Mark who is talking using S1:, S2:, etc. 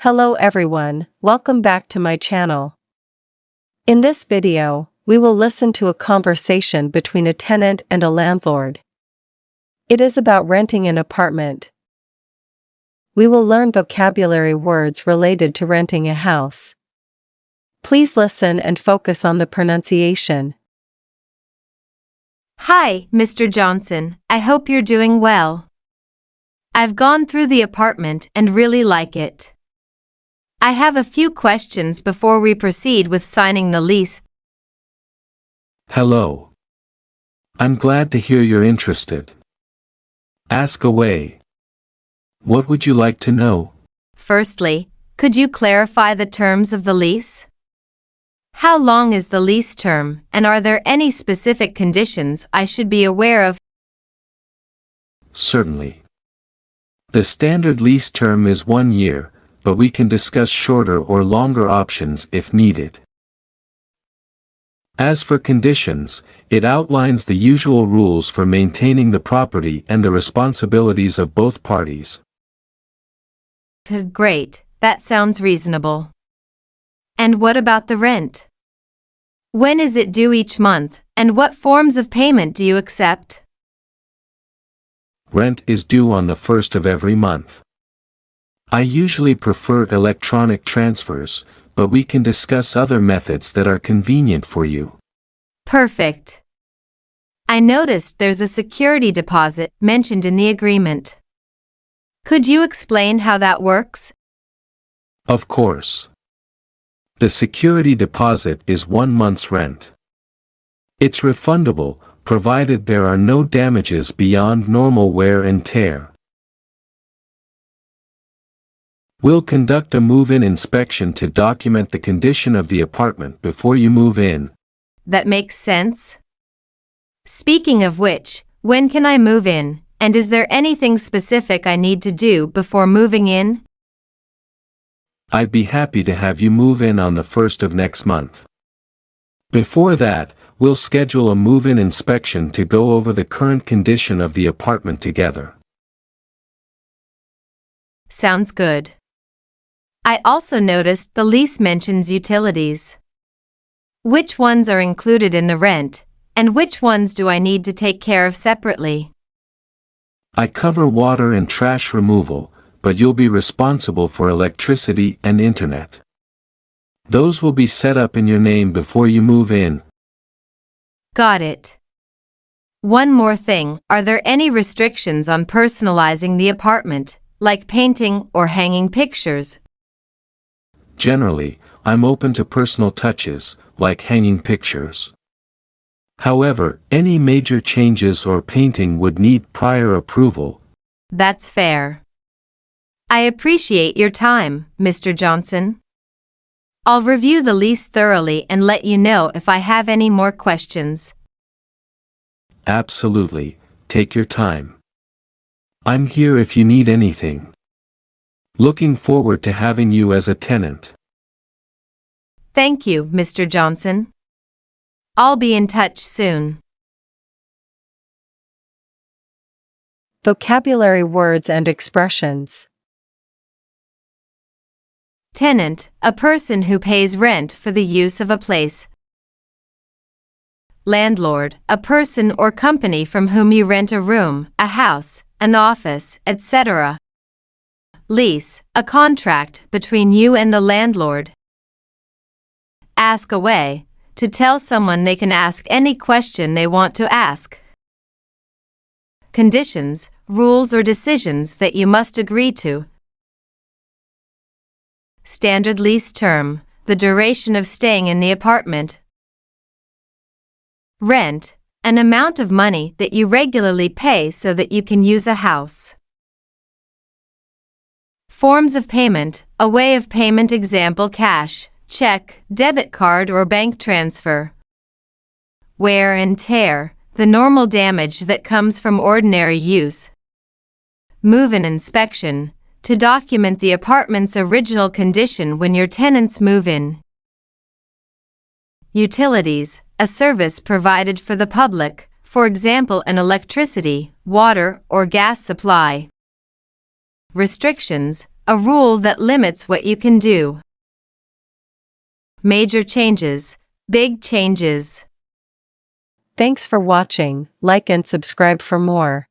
S1: Hello everyone, welcome back to my channel. In this video, we will listen to a conversation between a tenant and a landlord. It is about renting an apartment. We will learn vocabulary words related to renting a house. Please listen and focus on the pronunciation.
S2: Hi, Mr. Johnson. I hope you're doing well. I've gone through the apartment and really like it. I have a few questions before we proceed with signing the lease.
S3: Hello. I'm glad to hear you're interested. Ask away. What would you like to know?
S2: Firstly, could you clarify the terms of the lease? How long is the lease term, and are there any specific conditions I should be aware of?
S3: Certainly. The standard lease term is 1 year, but we can discuss shorter or longer options if needed. As for conditions, it outlines the usual rules for maintaining the property and the responsibilities of both parties.
S2: Great, that sounds reasonable. And what about the rent? When is it due each month, and what forms of payment do you accept?
S3: Rent is due on the first of every month. I usually prefer electronic transfers, but we can discuss other methods that are convenient for you.
S2: Perfect. I noticed there's a security deposit mentioned in the agreement. Could you explain how that works?
S3: Of course. The security deposit is 1 month's rent. It's refundable, provided there are no damages beyond normal wear and tear. We'll conduct a move-in inspection to document the condition of the apartment before you move in.
S2: That makes sense. Speaking of which, when can I move in, and is there anything specific I need to do before moving in?
S3: I'd be happy to have you move in on the 1st of next month. Before that, we'll schedule a move-in inspection to go over the current condition of the apartment together.
S2: Sounds good. I also noticed the lease mentions utilities. Which ones are included in the rent, and which ones do I need to take care of separately?
S3: I cover water and trash removal, but you'll be responsible for electricity and internet. Those will be set up in your name before you move in.
S2: Got it. One more thing, are there any restrictions on personalizing the apartment, like painting or hanging pictures?
S3: Generally, I'm open to personal touches, like hanging pictures. However, any major changes or painting would need prior approval.
S2: That's fair. I appreciate your time, Mr. Johnson. I'll review the lease thoroughly and let you know if I have any more questions.
S3: Absolutely, take your time. I'm here if you need anything. Looking forward to having you as a tenant.
S2: Thank you, Mr. Johnson. I'll be in touch soon.
S1: Vocabulary words and expressions.
S2: Tenant, a person who pays rent for the use of a place. Landlord, a person or company from whom you rent a room, a house, an office, etc. Lease, a contract between you and the landlord. Ask away, to tell someone they can ask any question they want to ask. Conditions, rules or decisions that you must agree to. Standard lease term, the duration of staying in the apartment. Rent, an amount of money that you regularly pay so that you can use a house. Forms of payment, a way of payment, example cash, check, debit card or bank transfer. Wear and tear, the normal damage that comes from ordinary use. Move-in inspection, to document the apartment's original condition when your tenants move in. Utilities, a service provided for the public, for example an electricity, water, or gas supply. Restrictions, a rule that limits what you can do. Major changes, big changes.
S1: Thanks for watching, like and subscribe for more.